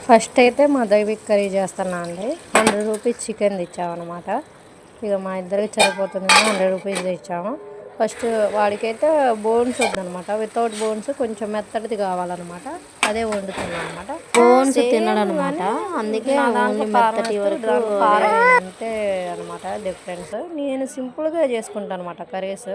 First అయితే మా Daivik curry చేస్తున్నా అండి. 100 రూపీస్ చికెన్ తెచ్చామన్నమాట. ఇక మా ఇద్దరికి సరిపోతుంది 100 రూపీస్ తెచ్చాము. ఫస్ట్ వాడికైతే బోన్స్ వద్దనమాట, వితౌట్ బోన్స్ కొంచెం మెత్తడిది కావాలన్నమాట. అదే వండుతున్నాం అనమాట. బోన్స్ తినడనమాట, అందుకే ఓన్లీ మెత్తటి వరకు అంతే అనమాట డిఫరెన్స్. నేను సింపుల్గా చేసుకుంటాను అనమాట కర్రీస్.